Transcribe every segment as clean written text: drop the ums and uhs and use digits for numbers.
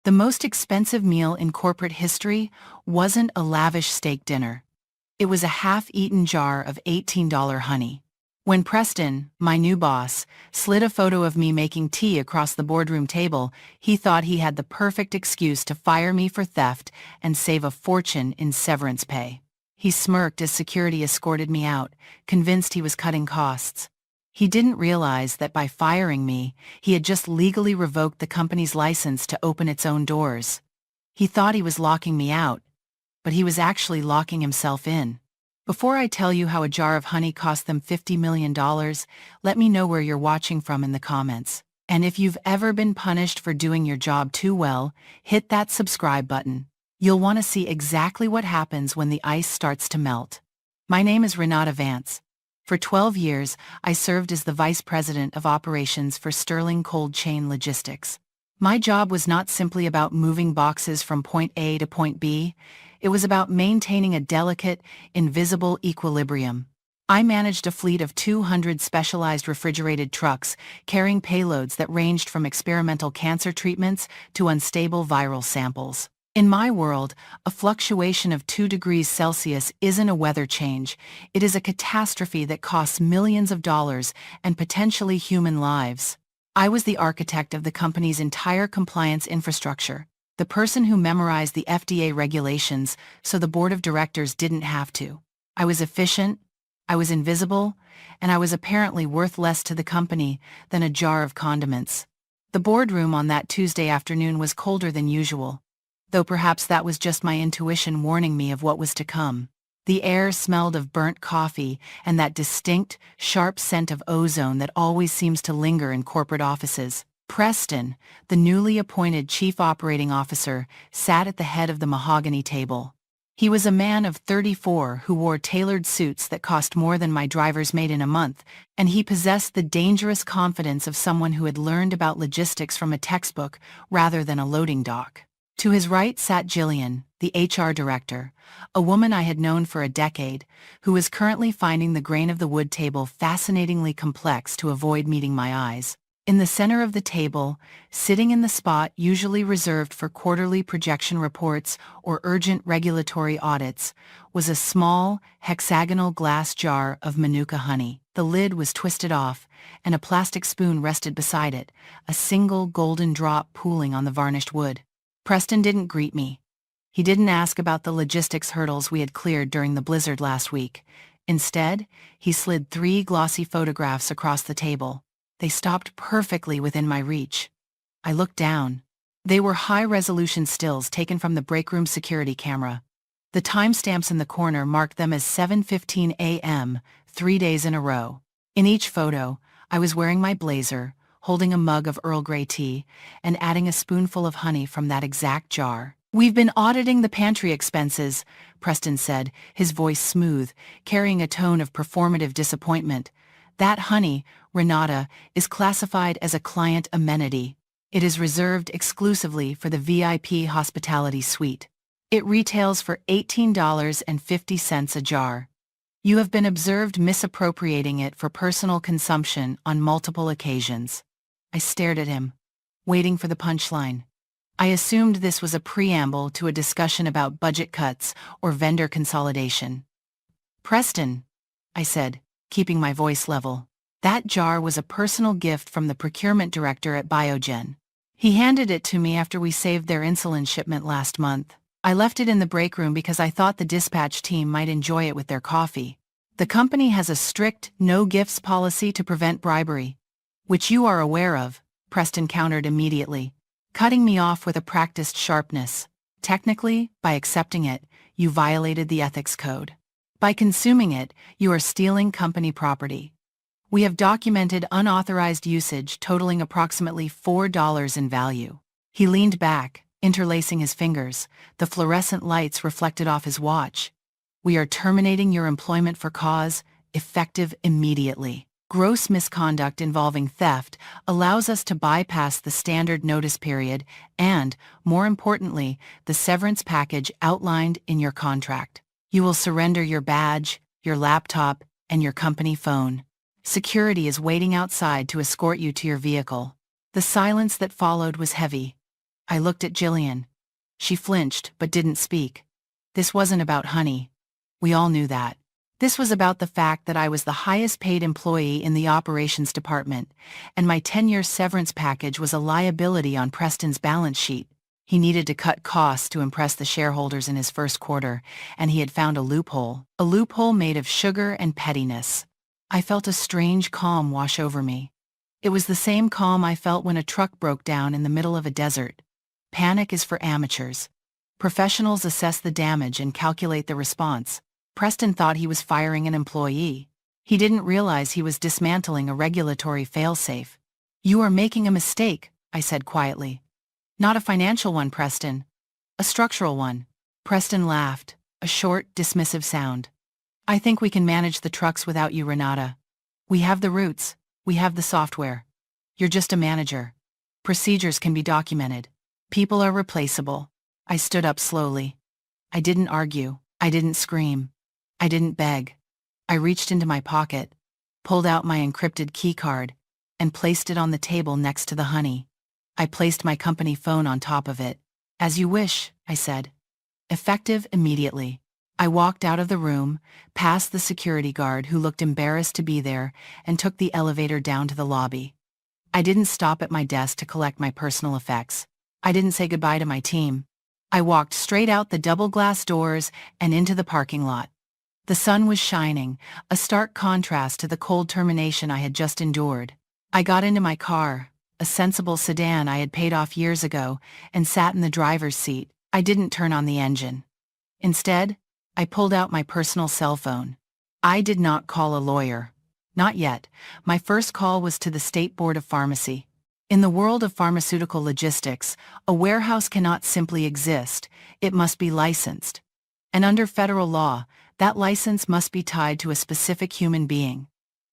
The most expensive meal in corporate history wasn't a lavish steak dinner. It was a half-eaten jar of $18 honey. When Preston, my new boss, slid a photo of me making tea across the boardroom table, he thought he had the perfect excuse to fire me for theft and save a fortune in severance pay. He smirked as security escorted me out, convinced he was cutting costs. He didn't realize that by firing me, he had just legally revoked the company's license to open its own doors. He thought he was locking me out, but he was actually locking himself in. Before I tell you how a jar of honey cost them $50 million, let me know where you're watching from in the comments. And if you've ever been punished for doing your job too well, hit that subscribe button. You'll want to see exactly what happens when the ice starts to melt. My name is Renata Vance. For 12 years, I served as the Vice President of Operations for Sterling Cold Chain Logistics. My job was not simply about moving boxes from point A to point B. It was about maintaining a delicate, invisible equilibrium. I managed a fleet of 200 specialized refrigerated trucks carrying payloads that ranged from experimental cancer treatments to unstable viral samples. In my world, a fluctuation of 2 degrees Celsius isn't a weather change. It is a catastrophe that costs millions of dollars and potentially human lives. I was the architect of the company's entire compliance infrastructure, the person who memorized the FDA regulations so the board of directors didn't have to. I was efficient, I was invisible, and I was apparently worth less to the company than a jar of condiments. The boardroom on that Tuesday afternoon was colder than usual, though perhaps that was just my intuition warning me of what was to come. The air smelled of burnt coffee and that distinct, sharp scent of ozone that always seems to linger in corporate offices. Preston, the newly appointed Chief Operating Officer, sat at the head of the mahogany table. He was a man of 34 who wore tailored suits that cost more than my drivers made in a month, and he possessed the dangerous confidence of someone who had learned about logistics from a textbook rather than a loading dock. To his right sat Jillian, the HR director, a woman I had known for a decade, who was currently finding the grain of the wood table fascinatingly complex to avoid meeting my eyes. In the center of the table, sitting in the spot usually reserved for quarterly projection reports or urgent regulatory audits, was a small, hexagonal glass jar of Manuka honey. The lid was twisted off, and a plastic spoon rested beside it, a single golden drop pooling on the varnished wood. Preston didn't greet me. He didn't ask about the logistics hurdles we had cleared during the blizzard last week. Instead, he slid 3 glossy photographs across the table. They stopped perfectly within my reach. I looked down. They were high-resolution stills taken from the breakroom security camera. The timestamps in the corner marked them as 7:15 a.m., 3 days in a row. In each photo, I was wearing my blazer, holding a mug of Earl Grey tea, and adding a spoonful of honey from that exact jar. "We've been auditing the pantry expenses," Preston said, his voice smooth, carrying a tone of performative disappointment. "That honey, Renata, is classified as a client amenity. It is reserved exclusively for the VIP hospitality suite. It retails for $18.50 a jar. You have been observed misappropriating it for personal consumption on multiple occasions." I stared at him, waiting for the punchline. I assumed this was a preamble to a discussion about budget cuts or vendor consolidation. "Preston," I said, keeping my voice level, "that jar was a personal gift from the procurement director at Biogen. He handed it to me after we saved their insulin shipment last month. I left it in the break room because I thought the dispatch team might enjoy it with their coffee. The company has a strict no-gifts policy to prevent bribery, which you are aware of," Preston countered immediately, cutting me off with a practiced sharpness. "Technically, by accepting it, you violated the ethics code. By consuming it, you are stealing company property. We have documented unauthorized usage totaling approximately $4 in value." He leaned back, interlacing his fingers, the fluorescent lights reflected off his watch. "We are terminating your employment for cause, effective immediately. Gross misconduct involving theft allows us to bypass the standard notice period and, more importantly, the severance package outlined in your contract. You will surrender your badge, your laptop, and your company phone. Security is waiting outside to escort you to your vehicle." The silence that followed was heavy. I looked at Jillian. She flinched but didn't speak. This wasn't about honey. We all knew that. This was about the fact that I was the highest paid employee in the operations department, and my 10-year severance package was a liability on Preston's balance sheet. He needed to cut costs to impress the shareholders in his first quarter, and he had found a loophole made of sugar and pettiness. I felt a strange calm wash over me. It was the same calm I felt when a truck broke down in the middle of a desert. Panic is for amateurs. Professionals assess the damage and calculate the response. Preston thought he was firing an employee. He didn't realize he was dismantling a regulatory failsafe. "You are making a mistake," I said quietly. "Not a financial one, Preston. A structural one." Preston laughed, a short, dismissive sound. "I think we can manage the trucks without you, Renata. We have the routes, we have the software. You're just a manager. Procedures can be documented. People are replaceable." I stood up slowly. I didn't argue, I didn't scream. I didn't beg. I reached into my pocket, pulled out my encrypted keycard, and placed it on the table next to the honey. I placed my company phone on top of it. "As you wish," I said. Effective immediately. I walked out of the room, past the security guard who looked embarrassed to be there, and took the elevator down to the lobby. I didn't stop at my desk to collect my personal effects. I didn't say goodbye to my team. I walked straight out the double-glass doors and into the parking lot. The sun was shining, a stark contrast to the cold termination I had just endured. I got into my car, a sensible sedan I had paid off years ago, and sat in the driver's seat. I didn't turn on the engine. Instead, I pulled out my personal cell phone. I did not call a lawyer. Not yet. My first call was to the State Board of Pharmacy. In the world of pharmaceutical logistics, a warehouse cannot simply exist, it must be licensed. And under federal law, that license must be tied to a specific human being,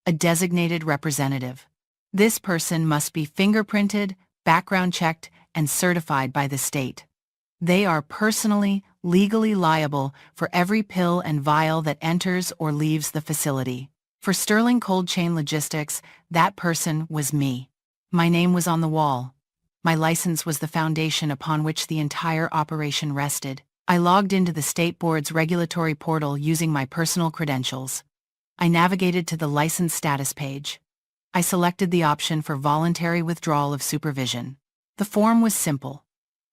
a designated representative. This person must be fingerprinted, background checked, and certified by the state. They are personally, legally liable for every pill and vial that enters or leaves the facility. For Sterling Cold Chain Logistics, that person was me. My name was on the wall. My license was the foundation upon which the entire operation rested. I logged into the State Board's regulatory portal using my personal credentials. I navigated to the license status page. I selected the option for voluntary withdrawal of supervision. The form was simple.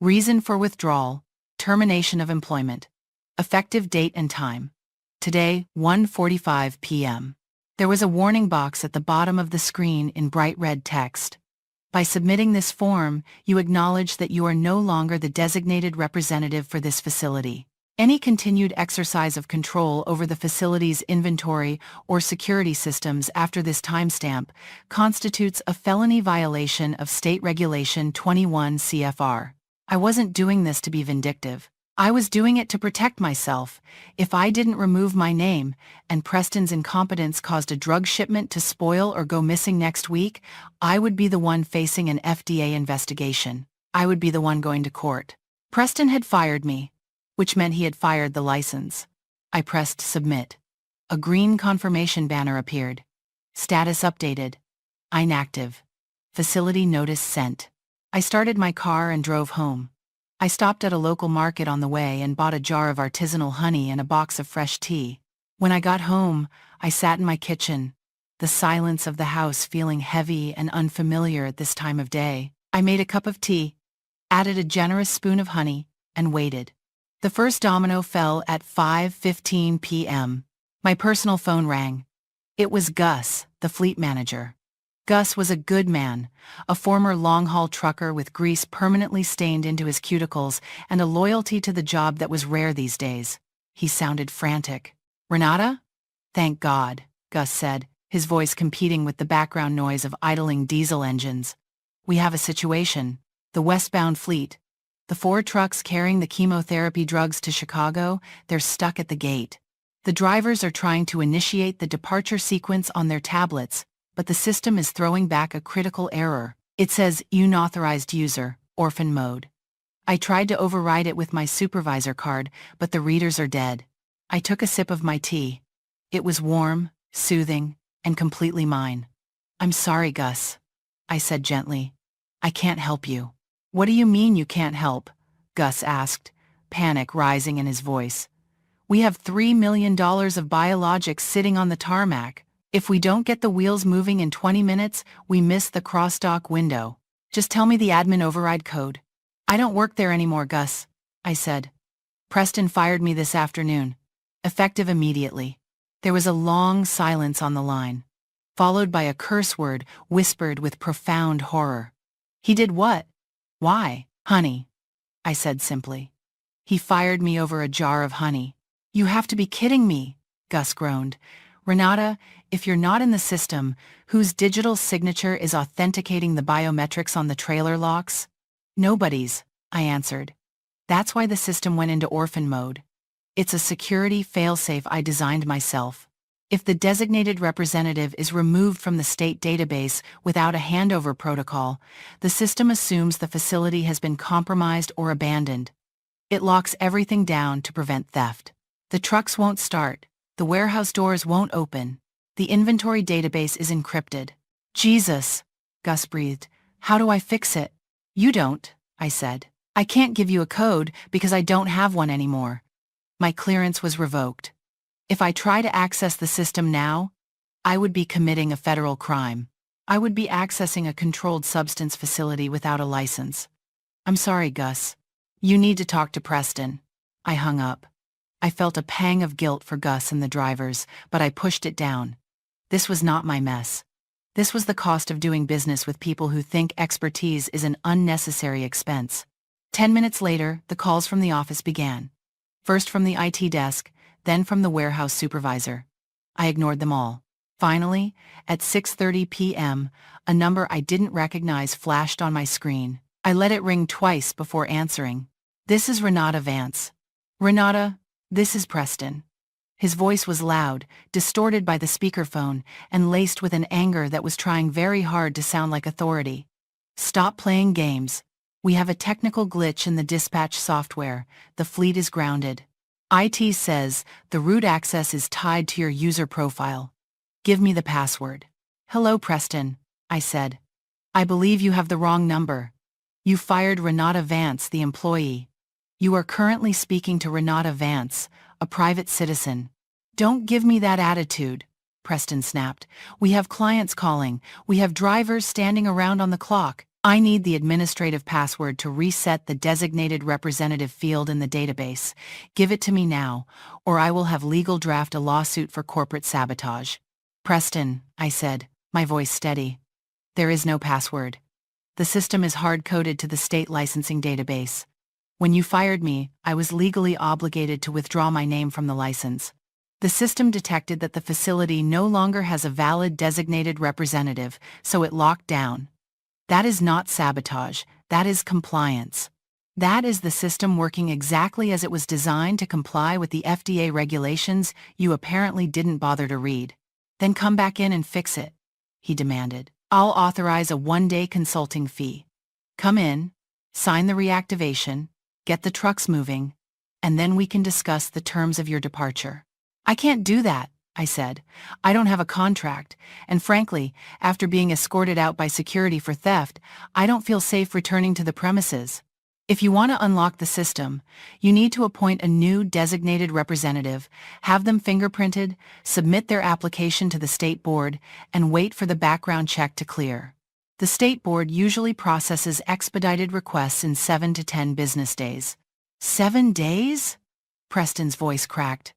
Reason for withdrawal, termination of employment. Effective date and time. Today, 1:45 p.m. There was a warning box at the bottom of the screen in bright red text. By submitting this form, you acknowledge that you are no longer the designated representative for this facility. Any continued exercise of control over the facility's inventory or security systems after this timestamp constitutes a felony violation of State Regulation 21 CFR. I wasn't doing this to be vindictive. I was doing it to protect myself. If I didn't remove my name, and Preston's incompetence caused a drug shipment to spoil or go missing next week, I would be the one facing an FDA investigation. I would be the one going to court. Preston had fired me, which meant he had fired the license. I pressed submit. A green confirmation banner appeared. Status updated. Inactive. Facility notice sent. I started my car and drove home. I stopped at a local market on the way and bought a jar of artisanal honey and a box of fresh tea. When I got home, I sat in my kitchen, the silence of the house feeling heavy and unfamiliar at this time of day. I made a cup of tea, added a generous spoon of honey, and waited. The first domino fell at 5:15 p.m. My personal phone rang. It was Gus, the fleet manager. Gus was a good man, a former long-haul trucker with grease permanently stained into his cuticles and a loyalty to the job that was rare these days. He sounded frantic. "Renata?" "Thank God," Gus said, his voice competing with the background noise of idling diesel engines. "We have a situation. The westbound fleet. The 4 trucks carrying the chemotherapy drugs to Chicago, they're stuck at the gate. The drivers are trying to initiate the departure sequence on their tablets, but the system is throwing back a critical error. It says unauthorized user, orphan mode. I tried to override it with my supervisor card, but the readers are dead." I took a sip of my tea. It was warm, soothing, and completely mine. "I'm sorry, Gus," I said gently. "I can't help you." What do you mean you can't help? Gus asked, panic rising in his voice. We have $3 million of biologics sitting on the tarmac. If we don't get the wheels moving in 20 minutes, we miss the cross-dock window. Just tell me the admin override code. I don't work there anymore, Gus, I said. Preston fired me this afternoon. Effective immediately. There was a long silence on the line, followed by a curse word whispered with profound horror. He did what? Why? Honey, I said simply. He fired me over a jar of honey. You have to be kidding me, Gus groaned. Renata, if you're not in the system, whose digital signature is authenticating the biometrics on the trailer locks? Nobody's, I answered. That's why the system went into orphan mode. It's a security failsafe I designed myself. If the designated representative is removed from the state database without a handover protocol, the system assumes the facility has been compromised or abandoned. It locks everything down to prevent theft. The trucks won't start, the warehouse doors won't open, the inventory database is encrypted. Jesus, Gus breathed. How do I fix it? You don't, I said. I can't give you a code because I don't have one anymore. My clearance was revoked. If I try to access the system now, I would be committing a federal crime. I would be accessing a controlled substance facility without a license. I'm sorry, Gus. You need to talk to Preston. I hung up. I felt a pang of guilt for Gus and the drivers, but I pushed it down. This was not my mess. This was the cost of doing business with people who think expertise is an unnecessary expense. 10 minutes later, the calls from the office began. First from the IT desk, then from the warehouse supervisor. I ignored them all. Finally, at 6:30 p.m., a number I didn't recognize flashed on my screen. I let it ring twice before answering. This is Renata Vance. Renata, this is Preston. His voice was loud, distorted by the speakerphone, and laced with an anger that was trying very hard to sound like authority. Stop playing games. We have a technical glitch in the dispatch software. The fleet is grounded. IT says the root access is tied to your user profile. Give me the password. Hello, Preston, I said. I believe you have the wrong number. You fired Renata Vance, the employee. You are currently speaking to Renata Vance, a private citizen. Don't give me that attitude, Preston snapped. We have clients calling. We have drivers standing around on the clock. I need the administrative password to reset the designated representative field in the database. Give it to me now, or I will have legal draft a lawsuit for corporate sabotage. Preston, I said, my voice steady. There is no password. The system is hard-coded to the state licensing database. When you fired me, I was legally obligated to withdraw my name from the license. The system detected that the facility no longer has a valid designated representative, so it locked down. That is not sabotage, that is compliance. That is the system working exactly as it was designed to comply with the FDA regulations you apparently didn't bother to read. Then come back in and fix it, he demanded. I'll authorize a one-day consulting fee. Come in, sign the reactivation, get the trucks moving, and then we can discuss the terms of your departure. I can't do that, I said. I don't have a contract, and frankly, after being escorted out by security for theft, I don't feel safe returning to the premises. If you want to unlock the system, you need to appoint a new designated representative, have them fingerprinted, submit their application to the state board, and wait for the background check to clear. The state board usually processes expedited requests in 7 to 10 business days. 7 days? Preston's voice cracked.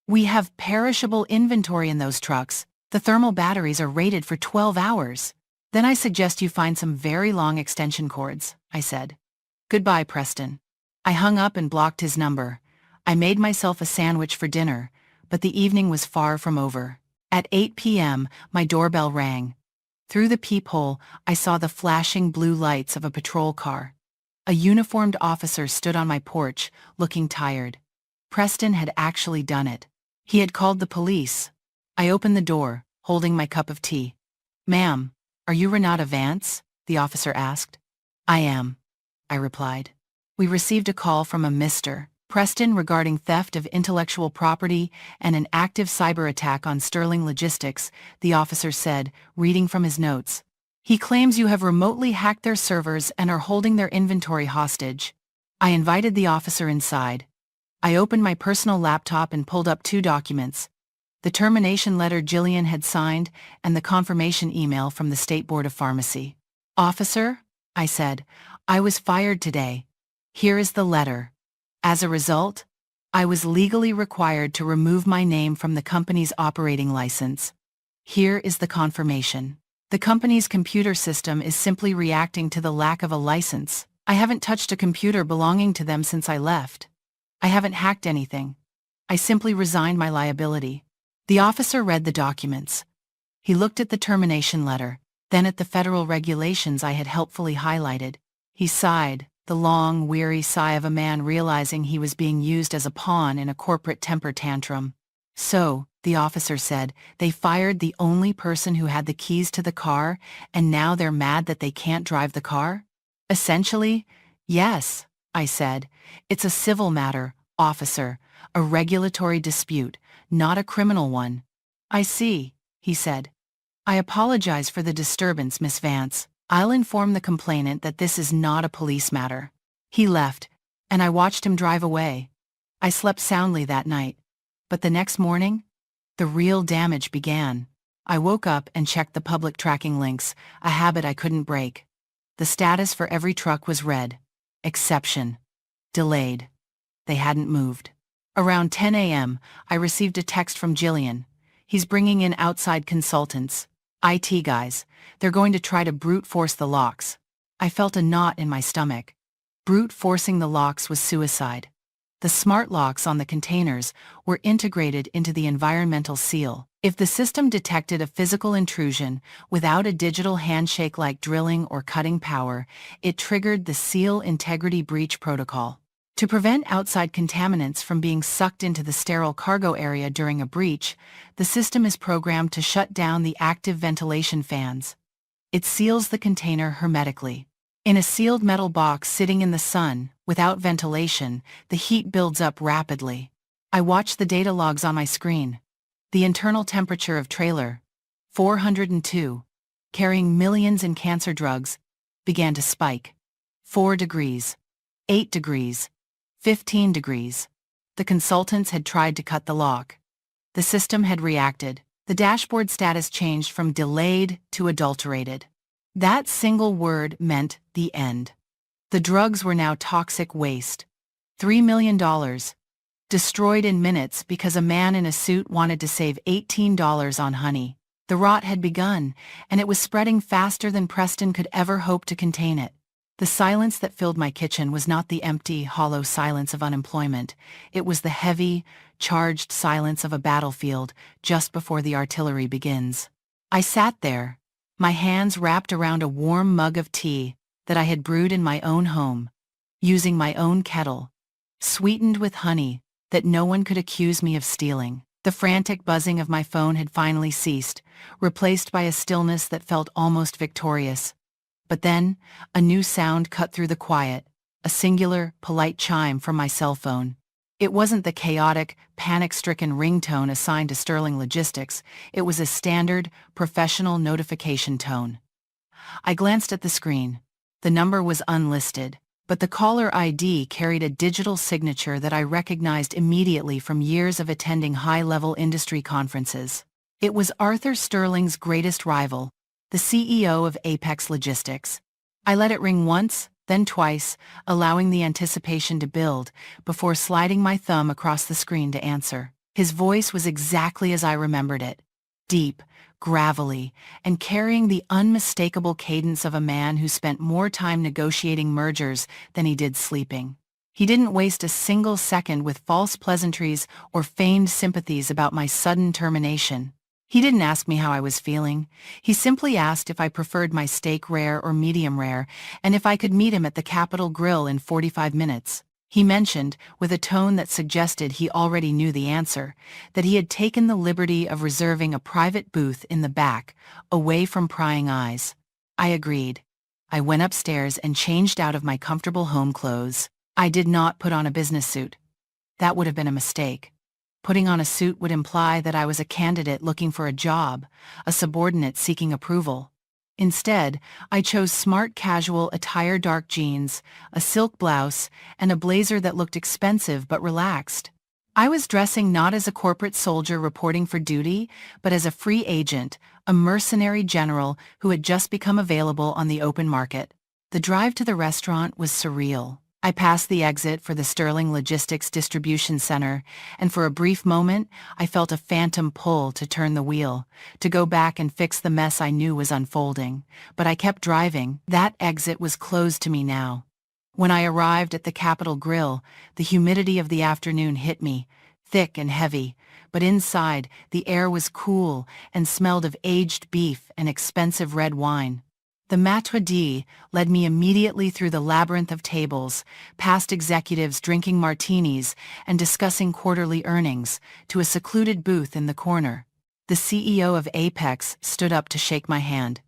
We have perishable inventory in those trucks. The thermal batteries are rated for 12 hours. Then I suggest you find some very long extension cords, I said. Goodbye, Preston. I hung up and blocked his number. I made myself a sandwich for dinner, but the evening was far from over. At 8 p.m., my doorbell rang. Through the peephole, I saw the flashing blue lights of a patrol car. A uniformed officer stood on my porch, looking tired. Preston had actually done it. He had called the police. I opened the door, holding my cup of tea. Ma'am, are you Renata Vance? The officer asked. I am, I replied. We received a call from a Mr. Preston regarding theft of intellectual property and an active cyber attack on Sterling Logistics, the officer said, reading from his notes. He claims you have remotely hacked their servers and are holding their inventory hostage. I invited the officer inside. I opened my personal laptop and pulled up 2 documents: the termination letter Jillian had signed and the confirmation email from the State Board of Pharmacy. "Officer," I said, "I was fired today. Here is the letter. As a result, I was legally required to remove my name from the company's operating license. Here is the confirmation. The company's computer system is simply reacting to the lack of a license. I haven't touched a computer belonging to them since I left. I haven't hacked anything. I simply resigned my liability." The officer read the documents. He looked at the termination letter, then at the federal regulations I had helpfully highlighted. He sighed, the long, weary sigh of a man realizing he was being used as a pawn in a corporate temper tantrum. "So," the officer said, "they fired the only person who had the keys to the car, and now they're mad that they can't drive the car?" "Essentially, yes," I said. "It's a civil matter, officer, a regulatory dispute, not a criminal one." "I see," he said. "I apologize for the disturbance, Miss Vance. I'll inform the complainant that this is not a police matter." He left, and I watched him drive away. I slept soundly that night. But the next morning, the real damage began. I woke up and checked the public tracking links, a habit I couldn't break. The status for every truck was red. Exception. Delayed. They hadn't moved. Around 10 a.m., I received a text from Jillian. "He's bringing in outside consultants. IT guys. They're going to try to brute force the locks." I felt a knot in my stomach. Brute forcing the locks was suicide. The smart locks on the containers were integrated into the environmental seal. If the system detected a physical intrusion without a digital handshake like drilling or cutting power, it triggered the Seal Integrity Breach Protocol. To prevent outside contaminants from being sucked into the sterile cargo area during a breach, the system is programmed to shut down the active ventilation fans. It seals the container hermetically. In a sealed metal box sitting in the sun, without ventilation, the heat builds up rapidly. I watched the data logs on my screen. The internal temperature of trailer, 402, carrying millions in cancer drugs, began to spike. 4 degrees, 8 degrees, 15 degrees. The consultants had tried to cut the lock. The system had reacted. The dashboard status changed from delayed to adulterated. That single word meant the end. The drugs were now toxic waste. $3 million. Destroyed in minutes because a man in a suit wanted to save $18 on honey. The rot had begun, and it was spreading faster than Preston could ever hope to contain it. The silence that filled my kitchen was not the empty, hollow silence of unemployment. It was the heavy, charged silence of a battlefield just before the artillery begins. I sat there, my hands wrapped around a warm mug of tea that I had brewed in my own home, using my own kettle, sweetened with honey that no one could accuse me of stealing. The frantic buzzing of my phone had finally ceased, replaced by a stillness that felt almost victorious. But then, a new sound cut through the quiet, a singular, polite chime from my cell phone. It wasn't the chaotic, panic-stricken ringtone assigned to Sterling Logistics. It was a standard, professional notification tone. I glanced at the screen. The number was unlisted, but the caller ID carried a digital signature that I recognized immediately from years of attending high-level industry conferences. It was Arthur Sterling's greatest rival, the CEO of Apex Logistics. I let it ring once, then twice, allowing the anticipation to build, before sliding my thumb across the screen to answer. His voice was exactly as I remembered it. Deep, gravelly, and carrying the unmistakable cadence of a man who spent more time negotiating mergers than he did sleeping. He didn't waste a single second with false pleasantries or feigned sympathies about my sudden termination. He didn't ask me how I was feeling. He simply asked if I preferred my steak rare or medium rare, and if I could meet him at the Capitol Grill in 45 minutes. He mentioned, with a tone that suggested he already knew the answer, that he had taken the liberty of reserving a private booth in the back, away from prying eyes. I agreed. I went upstairs and changed out of my comfortable home clothes. I did not put on a business suit. That would have been a mistake. Putting on a suit would imply that I was a candidate looking for a job, a subordinate seeking approval. Instead, I chose smart casual attire, dark jeans, a silk blouse, and a blazer that looked expensive but relaxed. I was dressing not as a corporate soldier reporting for duty, but as a free agent, a mercenary general who had just become available on the open market. The drive to the restaurant was surreal. I passed the exit for the Sterling Logistics Distribution Center, and for a brief moment, I felt a phantom pull to turn the wheel, to go back and fix the mess I knew was unfolding. But I kept driving. That exit was closed to me now. When I arrived at the Capitol Grill, the humidity of the afternoon hit me, thick and heavy, but inside, the air was cool and smelled of aged beef and expensive red wine. The maître d' led me immediately through the labyrinth of tables, past executives drinking martinis and discussing quarterly earnings, to a secluded booth in the corner. The CEO of Apex stood up to shake my hand.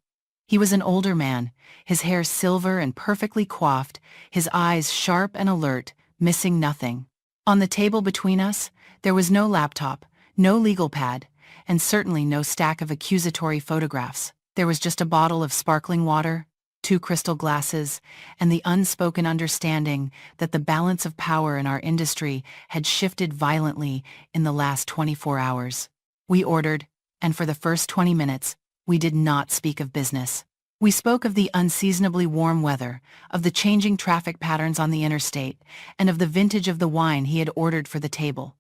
He was an older man, his hair silver and perfectly coiffed, his eyes sharp and alert, missing nothing. On the table between us, there was no laptop, no legal pad, and certainly no stack of accusatory photographs. There was just a bottle of sparkling water, 2 crystal glasses, and the unspoken understanding that the balance of power in our industry had shifted violently in the last 24 hours. We ordered, and for the first 20 minutes, we did not speak of business. We spoke of the unseasonably warm weather, of the changing traffic patterns on the interstate, and of the vintage of the wine he had ordered for the table.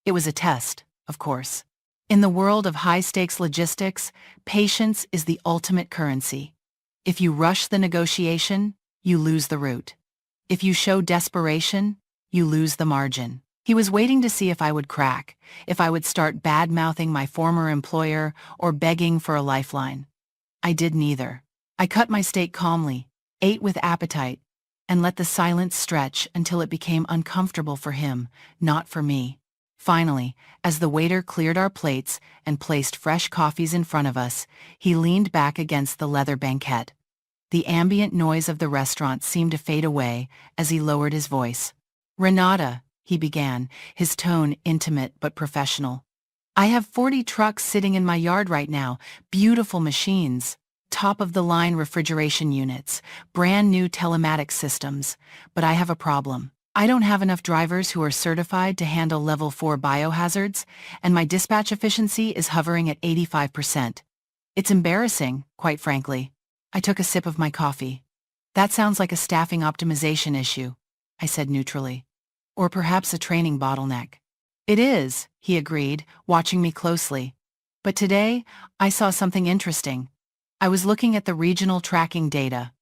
It was a test, of course. In the world of high-stakes logistics, patience is the ultimate currency. If you rush the negotiation, you lose the route. If you show desperation, you lose the margin. He was waiting to see if I would crack, if I would start bad-mouthing my former employer or begging for a lifeline. I did neither. I cut my steak calmly, ate with appetite, and let the silence stretch until it became uncomfortable for him, not for me. Finally, as the waiter cleared our plates and placed fresh coffees in front of us, he leaned back against the leather banquette. The ambient noise of the restaurant seemed to fade away as he lowered his voice. "Renata," he began, his tone intimate but professional. "I have 40 trucks sitting in my yard right now, beautiful machines, top-of-the-line refrigeration units, brand-new telematics systems, but I have a problem. I don't have enough drivers who are certified to handle level 4 biohazards, and my dispatch efficiency is hovering at 85%. It's embarrassing, quite frankly." I took a sip of my coffee. "That sounds like a staffing optimization issue," I said neutrally. "Or perhaps a training bottleneck." "It is," he agreed, watching me closely. "But today, I saw something interesting. I was looking at the regional tracking data.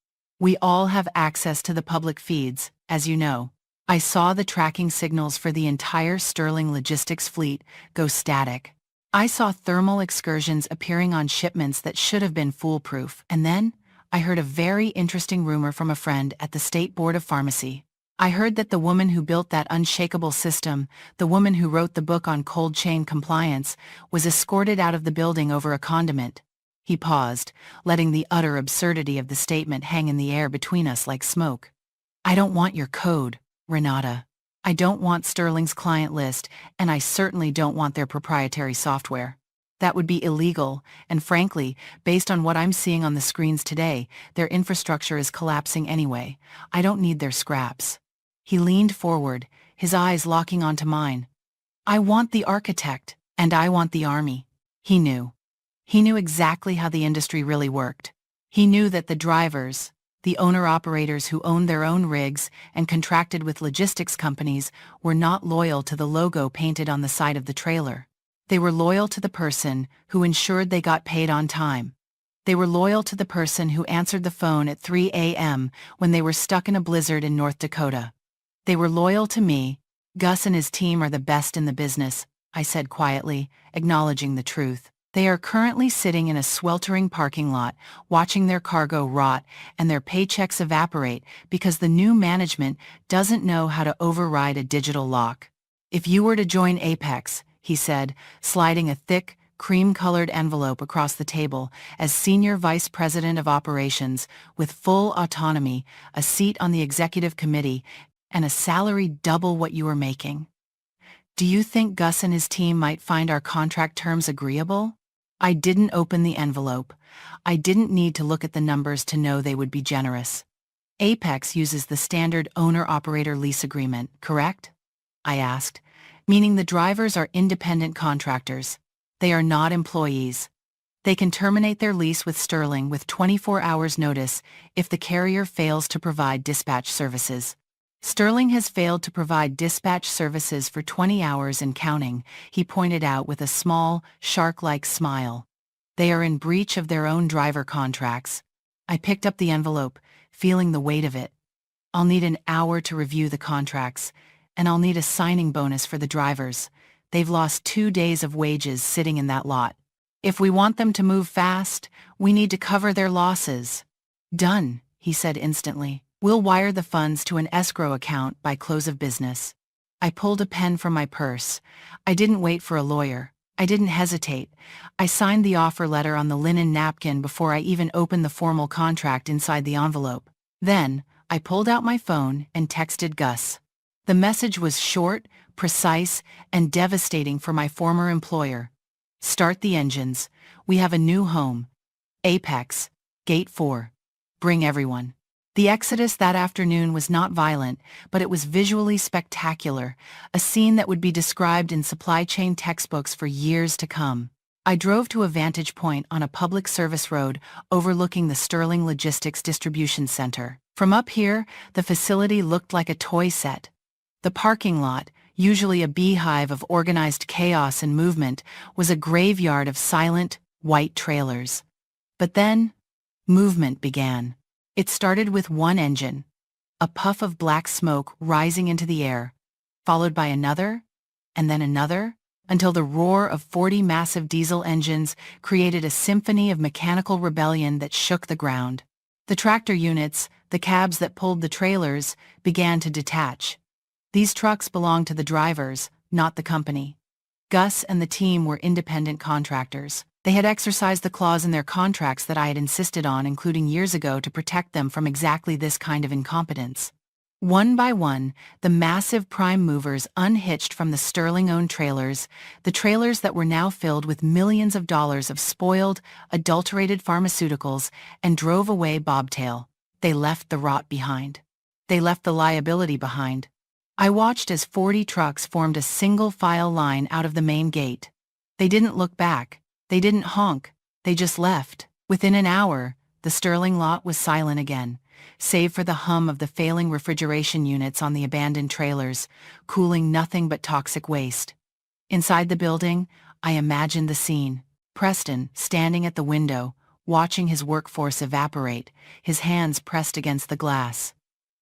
We all have access to the public feeds, as you know. I saw the tracking signals for the entire Sterling Logistics fleet go static. I saw thermal excursions appearing on shipments that should have been foolproof. And then, I heard a very interesting rumor from a friend at the State Board of Pharmacy. I heard that the woman who built that unshakable system, the woman who wrote the book on cold chain compliance, was escorted out of the building over a condiment." He paused, letting the utter absurdity of the statement hang in the air between us like smoke. "I don't want your code, Renata. I don't want Sterling's client list, and I certainly don't want their proprietary software. That would be illegal, and frankly, based on what I'm seeing on the screens today, their infrastructure is collapsing anyway. I don't need their scraps." He leaned forward, his eyes locking onto mine. "I want the architect, and I want the army." He knew. He knew exactly how the industry really worked. He knew that the drivers, the owner-operators who owned their own rigs and contracted with logistics companies, were not loyal to the logo painted on the side of the trailer. They were loyal to the person who ensured they got paid on time. They were loyal to the person who answered the phone at 3 a.m. when they were stuck in a blizzard in North Dakota. They were loyal to me. "Gus and his team are the best in the business," I said quietly, acknowledging the truth. "They are currently sitting in a sweltering parking lot, watching their cargo rot and their paychecks evaporate because the new management doesn't know how to override a digital lock. If you were to join Apex," he said, sliding a thick, cream-colored envelope across the table, "as Senior Vice President of Operations, with full autonomy, a seat on the executive committee, and a salary double what you are making. Do you think Gus and his team might find our contract terms agreeable?" I didn't open the envelope. I didn't need to look at the numbers to know they would be generous. Apex uses the standard owner-operator lease agreement, correct? I asked, meaning the drivers are independent contractors. They are not employees. They can terminate their lease with Sterling with 24 hours notice if the carrier fails to provide dispatch services. Sterling has failed to provide dispatch services for 20 hours and counting, he pointed out with a small, shark-like smile. They are in breach of their own driver contracts. I picked up the envelope, feeling the weight of it. I'll need an hour to review the contracts, and I'll need a signing bonus for the drivers. They've lost 2 days of wages sitting in that lot. If we want them to move fast, we need to cover their losses. Done, he said instantly. We'll wire the funds to an escrow account by close of business. I pulled a pen from my purse. I didn't wait for a lawyer. I didn't hesitate. I signed the offer letter on the linen napkin before I even opened the formal contract inside the envelope. Then, I pulled out my phone and texted Gus. The message was short, precise, and devastating for my former employer. Start the engines. We have a new home. Apex. Gate 4. Bring everyone. The exodus that afternoon was not violent, but it was visually spectacular, a scene that would be described in supply chain textbooks for years to come. I drove to a vantage point on a public service road overlooking the Sterling Logistics Distribution Center. From up here, the facility looked like a toy set. The parking lot, usually a beehive of organized chaos and movement, was a graveyard of silent, white trailers. But then, movement began. It started with one engine, a puff of black smoke rising into the air, followed by another, and then another, until the roar of 40 massive diesel engines created a symphony of mechanical rebellion that shook the ground. The tractor units, the cabs that pulled the trailers, began to detach. These trucks belonged to the drivers, not the company. Gus and the team were independent contractors. They had exercised the clause in their contracts that I had insisted on including years ago to protect them from exactly this kind of incompetence. One by one, the massive prime movers unhitched from the Sterling-owned trailers, the trailers that were now filled with millions of dollars of spoiled, adulterated pharmaceuticals, and drove away bobtail. They left the rot behind. They left the liability behind. I watched as 40 trucks formed a single-file line out of the main gate. They didn't look back. They didn't honk. They just left. Within an hour, the Sterling lot was silent again, save for the hum of the failing refrigeration units on the abandoned trailers, cooling nothing but toxic waste. Inside the building, I imagined the scene. Preston, standing at the window, watching his workforce evaporate, his hands pressed against the glass.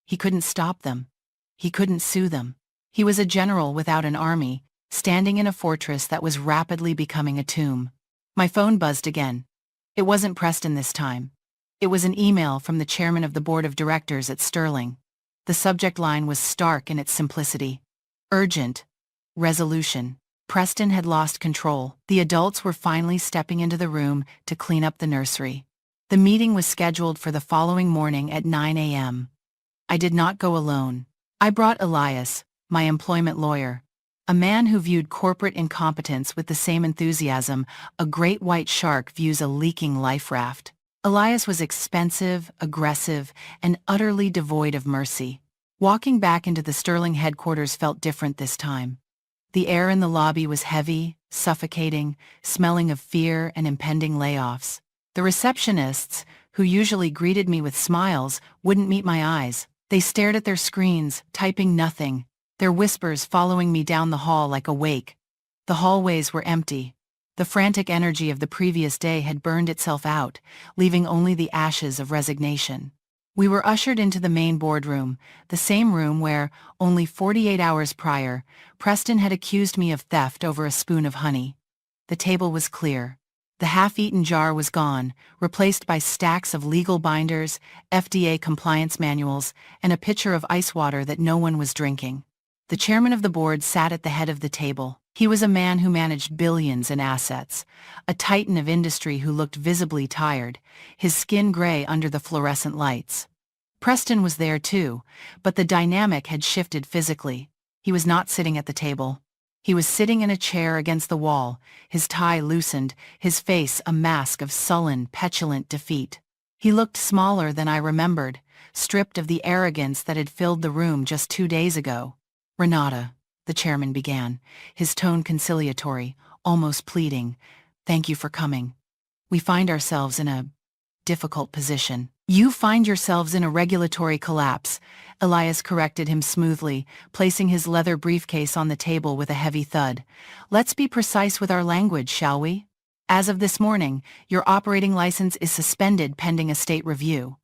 He couldn't stop them. He couldn't sue them. He was a general without an army, standing in a fortress that was rapidly becoming a tomb. My phone buzzed again. It wasn't Preston this time. It was an email from the chairman of the board of directors at Sterling. The subject line was stark in its simplicity. Urgent. Resolution. Preston had lost control. The adults were finally stepping into the room to clean up the nursery. The meeting was scheduled for the following morning at 9 a.m. I did not go alone. I brought Elias, my employment lawyer, a man who viewed corporate incompetence with the same enthusiasm a great white shark views a leaking life raft. Elias was expensive, aggressive, and utterly devoid of mercy. Walking back into the Sterling headquarters felt different this time. The air in the lobby was heavy, suffocating, smelling of fear and impending layoffs. The receptionists, who usually greeted me with smiles, wouldn't meet my eyes. They stared at their screens, typing nothing, their whispers following me down the hall like a wake. The hallways were empty. The frantic energy of the previous day had burned itself out, leaving only the ashes of resignation. We were ushered into the main boardroom, the same room where, only 48 hours prior, Preston had accused me of theft over a spoon of honey. The table was clear. The half-eaten jar was gone, replaced by stacks of legal binders, FDA compliance manuals, and a pitcher of ice water that no one was drinking. The chairman of the board sat at the head of the table. He was a man who managed billions in assets, a titan of industry who looked visibly tired, his skin gray under the fluorescent lights. Preston was there too, but the dynamic had shifted physically. He was not sitting at the table. He was sitting in a chair against the wall, his tie loosened, his face a mask of sullen, petulant defeat. He looked smaller than I remembered, stripped of the arrogance that had filled the room just 2 days ago. "Renata," the chairman began, his tone conciliatory, almost pleading, "thank you for coming. We find ourselves in a difficult position." "You find yourselves in a regulatory collapse," Elias corrected him smoothly, placing his leather briefcase on the table with a heavy thud. "Let's be precise with our language, shall we? As of this morning, your operating license is suspended pending a state review.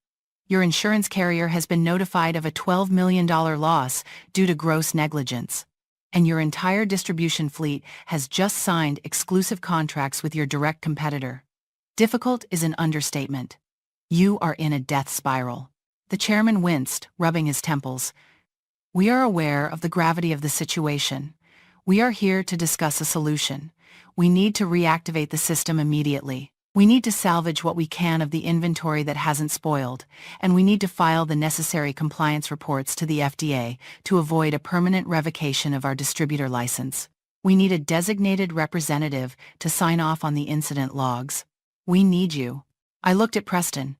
Your insurance carrier has been notified of a $12 million loss due to gross negligence. And your entire distribution fleet has just signed exclusive contracts with your direct competitor. Difficult is an understatement. You are in a death spiral." The chairman winced, rubbing his temples. "We are aware of the gravity of the situation. We are here to discuss a solution. We need to reactivate the system immediately. We need to salvage what we can of the inventory that hasn't spoiled, and we need to file the necessary compliance reports to the FDA to avoid a permanent revocation of our distributor license. We need a designated representative to sign off on the incident logs. We need you." I looked at Preston.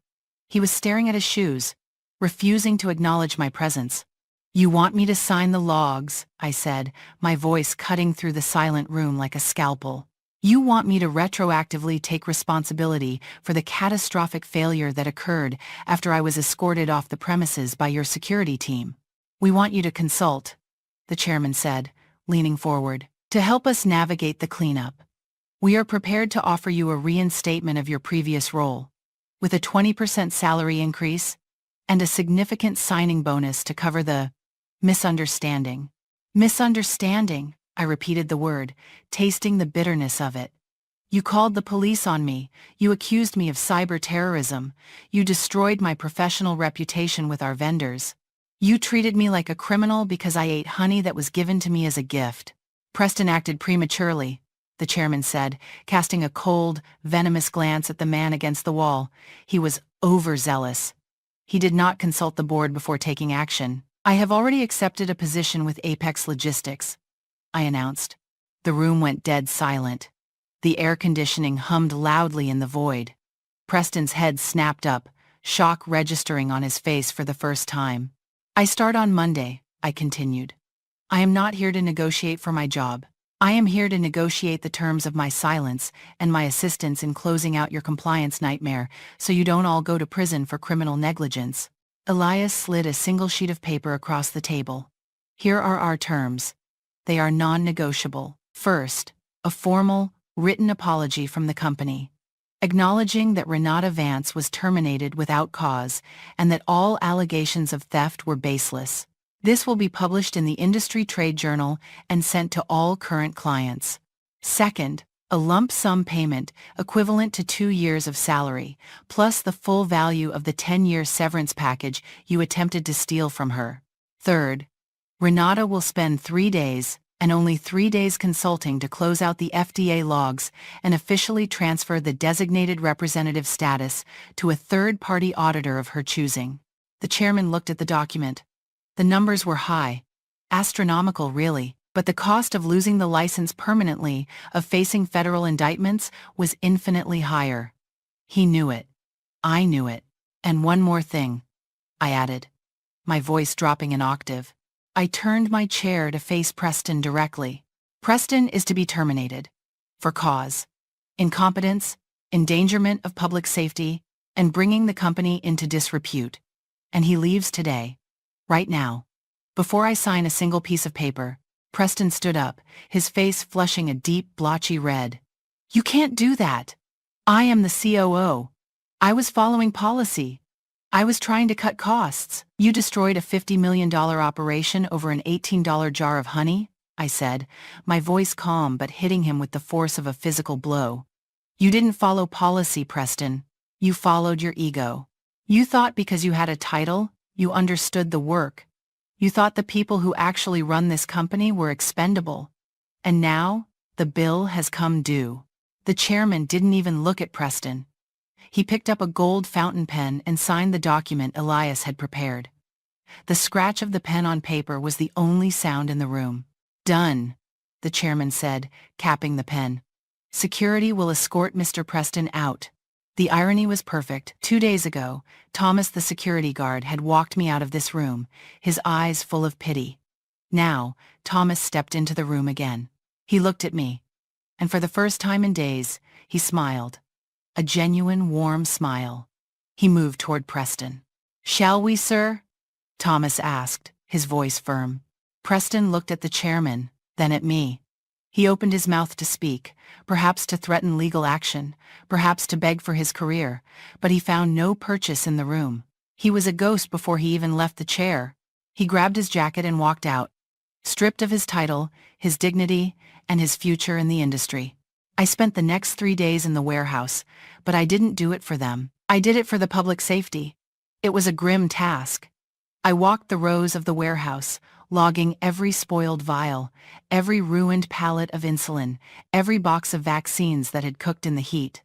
He was staring at his shoes, refusing to acknowledge my presence. "You want me to sign the logs," I said, my voice cutting through the silent room like a scalpel. "You want me to retroactively take responsibility for the catastrophic failure that occurred after I was escorted off the premises by your security team. We want you to consult," the chairman said, leaning forward, "to help us navigate the cleanup. We are prepared to offer you a reinstatement of your previous role, with a 20% salary increase, and a significant signing bonus to cover the misunderstanding." "Misunderstanding," I repeated the word, tasting the bitterness of it. "You called the police on me, you accused me of cyber terrorism, you destroyed my professional reputation with our vendors. You treated me like a criminal because I ate honey that was given to me as a gift." "Preston acted prematurely," the chairman said, casting a cold, venomous glance at the man against the wall. "He was overzealous. He did not consult the board before taking action. I have already accepted a position with Apex Logistics," I announced. The room went dead silent. The air conditioning hummed loudly in the void. Preston's head snapped up, shock registering on his face for the first time. "I start on Monday," I continued. "I am not here to negotiate for my job. I am here to negotiate the terms of my silence and my assistance in closing out your compliance nightmare so you don't all go to prison for criminal negligence." Elias slid a single sheet of paper across the table. "Here are our terms. They are non-negotiable. First, a formal, written apology from the company, acknowledging that Renata Vance was terminated without cause and that all allegations of theft were baseless. This will be published in the Industry Trade Journal and sent to all current clients. Second, a lump sum payment equivalent to 2 years of salary, plus the full value of the 10-year severance package you attempted to steal from her. Third, Renata will spend 3 days, and only 3 days consulting to close out the FDA logs and officially transfer the designated representative status to a third-party auditor of her choosing." The chairman looked at the document. The numbers were high, astronomical really, but the cost of losing the license permanently, of facing federal indictments, was infinitely higher. He knew it. I knew it. "And one more thing," I added, my voice dropping an octave. I turned my chair to face Preston directly. "Preston is to be terminated. For cause: incompetence, endangerment of public safety, and bringing the company into disrepute. And he leaves today. Right now." Before I sign a single piece of paper, Preston stood up, his face flushing a deep, blotchy red. "You can't do that. I am the COO. I was following policy. I was trying to cut costs." "You destroyed a $50 million operation over an $18 jar of honey," I said, my voice calm but hitting him with the force of a physical blow. "You didn't follow policy, Preston. You followed your ego. You thought because you had a title, you understood the work. You thought the people who actually run this company were expendable. And now, the bill has come due." The chairman didn't even look at Preston. He picked up a gold fountain pen and signed the document Elias had prepared. The scratch of the pen on paper was the only sound in the room. "Done." the chairman said, capping the pen. Security will escort Mr. Preston out. The irony was perfect. 2 days ago, Thomas the security guard had walked me out of this room, his eyes full of pity. Now, Thomas stepped into the room again. He looked at me, and for the first time in days, he smiled. A genuine, warm smile. He moved toward Preston. "Shall we, sir?" Thomas asked, his voice firm. Preston looked at the chairman, then at me. He opened his mouth to speak, perhaps to threaten legal action, perhaps to beg for his career, but he found no purchase in the room. He was a ghost before he even left the chair. He grabbed his jacket and walked out, stripped of his title, his dignity, and his future in the industry. I spent the next 3 days in the warehouse, but I didn't do it for them. I did it for the public safety. It was a grim task. I walked the rows of the warehouse, logging every spoiled vial, every ruined pallet of insulin, every box of vaccines that had cooked in the heat.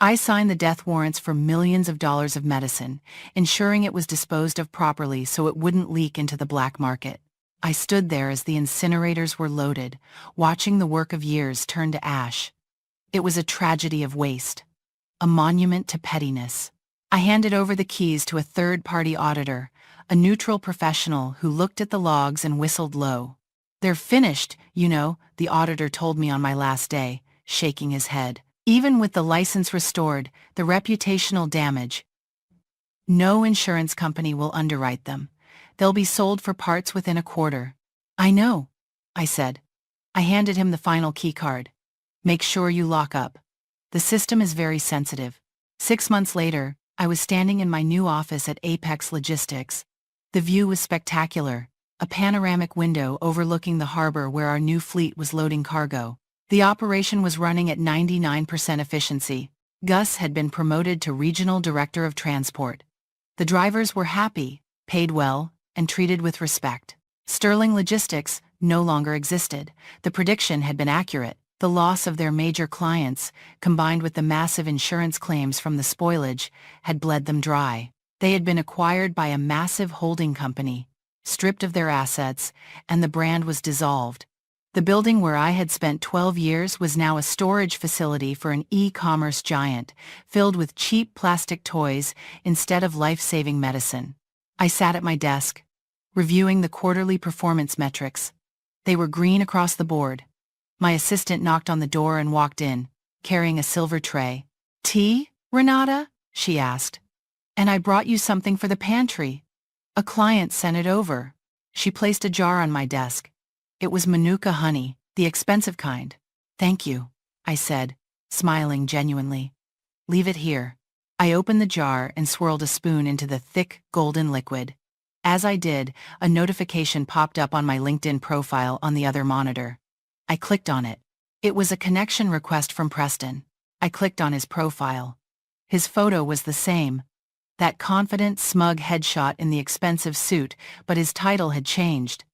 I signed the death warrants for millions of dollars of medicine, ensuring it was disposed of properly so it wouldn't leak into the black market. I stood there as the incinerators were loaded, watching the work of years turn to ash. It was a tragedy of waste, a monument to pettiness. I handed over the keys to a third-party auditor, a neutral professional who looked at the logs and whistled low. "They're finished, you know," the auditor told me on my last day, shaking his head. "Even with the license restored, the reputational damage. No insurance company will underwrite them. They'll be sold for parts within a quarter." "I know," I said. I handed him the final key card. "Make sure you lock up. The system is very sensitive." 6 months later, I was standing in my new office at Apex Logistics. The view was spectacular, a panoramic window overlooking the harbor where our new fleet was loading cargo. The operation was running at 99% efficiency. Gus had been promoted to Regional Director of Transport. The drivers were happy, paid well, and treated with respect. Sterling Logistics no longer existed. The prediction had been accurate. The loss of their major clients, combined with the massive insurance claims from the spoilage, had bled them dry. They had been acquired by a massive holding company, stripped of their assets, and the brand was dissolved. The building where I had spent 12 years was now a storage facility for an e-commerce giant, filled with cheap plastic toys instead of life-saving medicine. I sat at my desk, reviewing the quarterly performance metrics. They were green across the board. My assistant knocked on the door and walked in, carrying a silver tray. "Tea, Renata?" she asked. "And I brought you something for the pantry. A client sent it over." She placed a jar on my desk. It was Manuka honey, the expensive kind. "Thank you," I said, smiling genuinely. "Leave it here." I opened the jar and swirled a spoon into the thick, golden liquid. As I did, a notification popped up on my LinkedIn profile on the other monitor. I clicked on it. It was a connection request from Preston. I clicked on his profile. His photo was the same. That confident, smug headshot in the expensive suit, but his title had changed.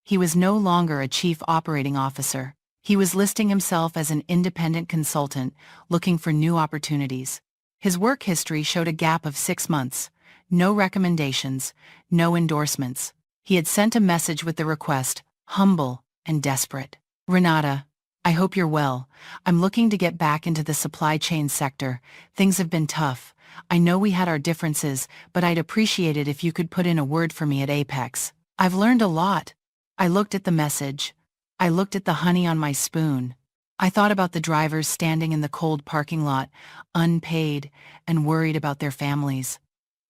He was no longer a chief operating officer. He was listing himself as an independent consultant, looking for new opportunities. His work history showed a gap of 6 months. No recommendations, no endorsements. He had sent a message with the request, humble and desperate. "Renata, I hope you're well. I'm looking to get back into the supply chain sector. Things have been tough. I know we had our differences, but I'd appreciate it if you could put in a word for me at Apex. I've learned a lot." I looked at the message. I looked at the honey on my spoon. I thought about the drivers standing in the cold parking lot, unpaid, and worried about their families.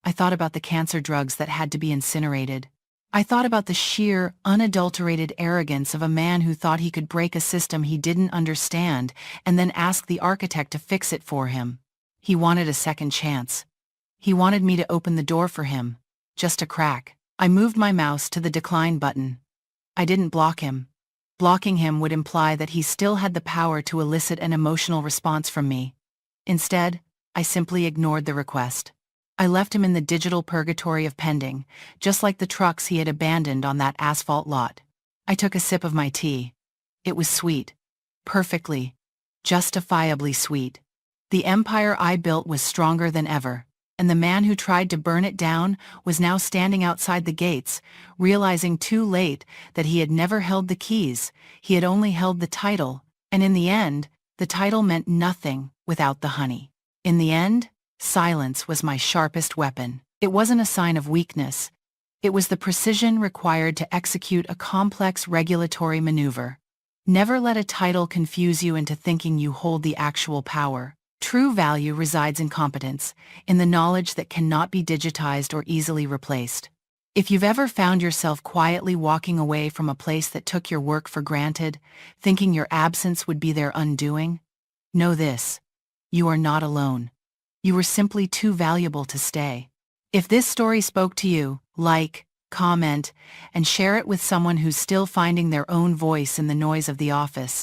I thought about the cancer drugs that had to be incinerated. I thought about the sheer, unadulterated arrogance of a man who thought he could break a system he didn't understand and then ask the architect to fix it for him. He wanted a second chance. He wanted me to open the door for him. Just a crack. I moved my mouse to the decline button. I didn't block him. Blocking him would imply that he still had the power to elicit an emotional response from me. Instead, I simply ignored the request. I left him in the digital purgatory of pending, just like the trucks he had abandoned on that asphalt lot. I took a sip of my tea. It was sweet. Perfectly, justifiably sweet. The empire I built was stronger than ever, and the man who tried to burn it down was now standing outside the gates, realizing too late that he had never held the keys, he had only held the title, and in the end, the title meant nothing without the honey. In the end, silence was my sharpest weapon. It wasn't a sign of weakness. It was the precision required to execute a complex regulatory maneuver. Never let a title confuse you into thinking you hold the actual power. True value resides in competence, in the knowledge that cannot be digitized or easily replaced. If you've ever found yourself quietly walking away from a place that took your work for granted, thinking your absence would be their undoing, know this: you are not alone. You were simply too valuable to stay. If this story spoke to you, like, comment, and share it with someone who's still finding their own voice in the noise of the office.